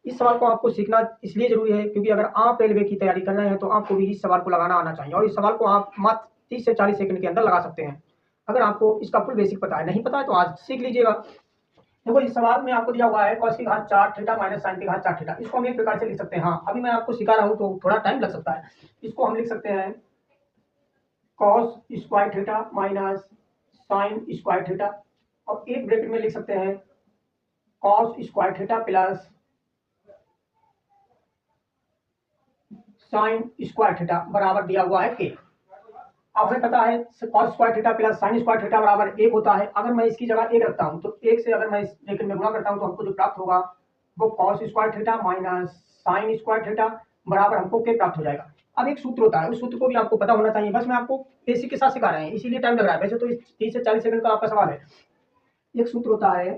इस सवाल को आपको सीखना इसलिए ज़रूरी है क्योंकि अगर आप रेलवे की तैयारी कर रहे हैं तो आपको भी इस सवाल को लगाना आना चाहिए और इस सवाल को आप मात्र 30 से 40 सेकंड के अंदर लगा सकते हैं। अगर आपको इसका फुल बेसिक पता है, नहीं पता है तो आज सीख लीजिएगा। देखो इस सवाल में आपको दिया हुआ है cos की घात 4 थीटा माइनस sin की घात 4 थीटा। इसको हम एक प्रकार से लिख सकते हैं। हाँ, अभी मैं आपको सिखा रहा हूँ तो थोड़ा टाइम लग सकता है। इसको हम लिख सकते हैं cos square theta minus sin square theta और एक ब्रैकेट में लिख सकते हैं cos square theta plus sin square theta बराबर दिया हुआ है k। अब हमें पता है cos square theta plus sin square theta बराबर 1 होता है। अगर मैं इसकी जगह 1 रखता हूं तो 1 से अगर मैं इस ब्रैकेट में गुणा करता हूं तो हमको जो प्राप्त होगा वो cos square theta minus sin square theta बराबर हमको k प्राप्त हो जाएगा। अब एक सूत्र होता है, उस सूत्र को भी आपको पता होना चाहिए। बस मैं आपको बेसिक के साथ सिखा रहे हैं, इसीलिए टाइम लग रहा है। वैसे तो 30 से 40 सेकंड का आपका सवाल है। एक सूत्र होता है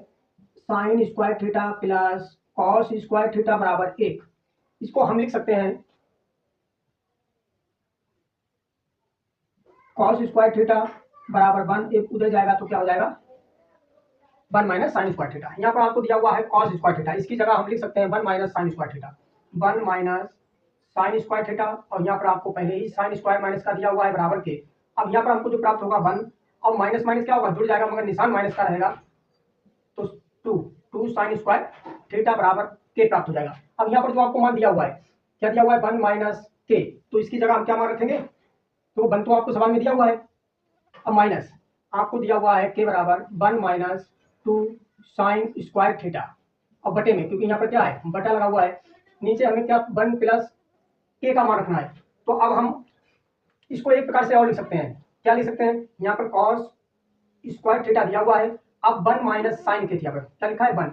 sin square theta plus cos square theta बराबर 1। इसको हम लिख सकते हैं cos स्क्वायर थीटा बराबर 1, एक उधर जाएगा तो क्या हो जाएगा 1 माइनस साइन स्क्वायर थीटा। यहाँ पर आपको दिया हुआ है cos स्क्वायर थीटा, इसकी जगह हम लिख सकते हैं 1 minus sine square theta, 1 minus sine square theta और यहाँ पर आपको पहले ही साइन स्क्वायर माइनस का दिया हुआ है बराबर के। अब यहाँ पर हमको जो प्राप्त होगा 1 और माइनस माइनस क्या होगा जुड़ जाएगा मगर निशान माइनस का रहेगा तो 2 साइन स्क्वायर थीटा बराबर के प्राप्त हो जाएगा। अब यहाँ पर जो आपको मान दिया हुआ है, क्या दिया हुआ है 1 माइनस के, तो इसकी जगह हम क्या मान रखेंगे, तो 1 तो आपको सवाल में दिया हुआ है, अब माइनस आपको दिया हुआ है के बराबर 1 माइनस 2 साइन स्क्वायर थीटा और बटे में, क्योंकि यहाँ पर क्या है बटा लगा हुआ है, नीचे हमें क्या 1 प्लस के का मान रखना है। तो अब हम इसको एक प्रकार से और लिख सकते हैं, क्या लिख सकते हैं, यहाँ पर cos स्क्वायर थीटा दिया हुआ है, अब 1 माइनस साइन के थीटा पर क्या लिखा है 1।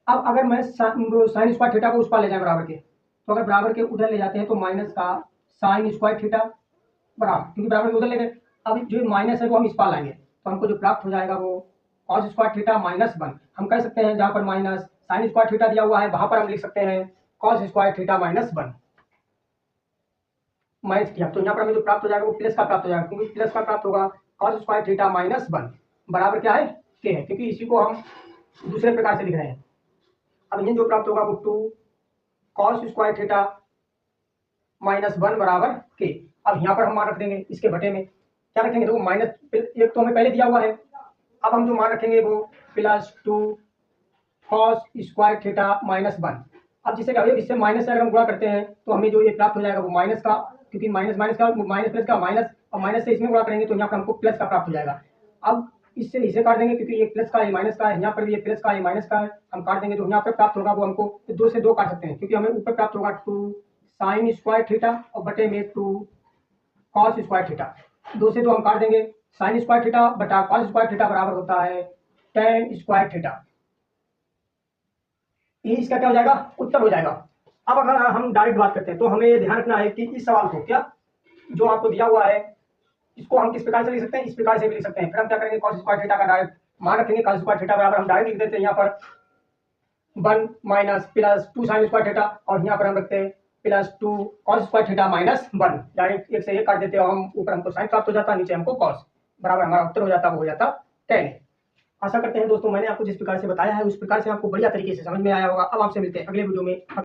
अब अगर मैं साइन स्क्वायर थीटा को उस पार ले जाए बराबर के, तो अगर बराबर के उधर ले जाते हैं तो माइनस का साइन स्क्वायर थीटा बराबर, क्योंकि बराबर के उधर ले गए, अब जो माइनस है वो हम इस पार लाएंगे तो हमको जो प्राप्त हो जाएगा वो cos स्क्वायर थीटा माइनस 1। हम कह सकते हैं जहां पर माइनस साइन स्क्वायर थीटा दिया हुआ है वहां पर हम लिख सकते हैं cos square theta minus 1 minus किया, तो यहाँ पर हमें जो प्राप्त हो जाएगा वो प्लस का प्राप्त हो जाएगा, क्योंकि प्लस का प्राप्त होगा cos स्क्वायर थीटा माइनस 1 बराबर क्या है के है, क्योंकि इसी को हम दूसरे प्रकार से लिख रहे हैं। अब ये जो प्राप्त होगा वो 2 cos स्क्वायर थीटा माइनस 1 बराबर के। अब यहाँ पर हम मान रख देंगे इसके बटे में, क्या रखेंगे, तो माइनस एक तो हमें पहले दिया हुआ है, अब हम जो मान रखेंगे वो plus 2 cos square theta minus 1। अब जिसे क्या इससे माइनस से अगर हम गुणा करते हैं तो हमें जो ये प्राप्त हो जाएगा वो माइनस का, क्योंकि माइनस माइनस का माइनस प्लस का माइनस और माइनस से इसमें गुणा करेंगे तो यहाँ पर हमको प्लस का प्राप्त हो जाएगा। अब इससे इसे काट देंगे क्योंकि ये प्लस का ये माइनस का है, यहाँ पर भी ये प्लस का ये माइनस का है, हम काट देंगे तो यहाँ पर प्राप्त होगा वो हमको 2 से 2 काट सकते हैं, क्योंकि हमें ऊपर प्राप्त होगा 2 साइन स्क्वायर थीटा और बटे में 2 cos स्क्वायर थीटा, 2 से 2 हम काट देंगे, साइन स्क्वायर थीटा बटा cos स्क्वायर थीटा बराबर होता है tan स्क्वायर थीटा। ये इसका क्या हो जाएगा उत्तर हो जाएगा। अब अगर हम डायरेक्ट बात करते हैं तो हमें ध्यान रखना है कि इस सवाल को क्या जो आपको दिया हुआ है इसको हम किस प्रकार से लिख सकते हैं, इस प्रकार से भी लिख सकते हैं। फिर हम क्या करेंगे cos स्क्वायर थीटा का डायरेक्ट मान रखेंगे, cos स्क्वायर थीटा बराबर हम डायरेक्ट लिख देते हैं यहाँ पर 1 minus plus 2 sine square theta और यहाँ पर हम रखते हैं plus 2 cos square theta minus 1, direct एक से एक काट देते हैं और हम ऊपर हमको साइन प्राप्त हो जाता है, नीचे हमको cos बराबर हमारा उत्तर हो जाता है, वो हो जाता tan। आशा करते हैं दोस्तों मैंने आपको जिस प्रकार से बताया है उस प्रकार से आपको बढ़िया तरीके से समझ में आया होगा। अब आपसे मिलते हैं अगले वीडियो में।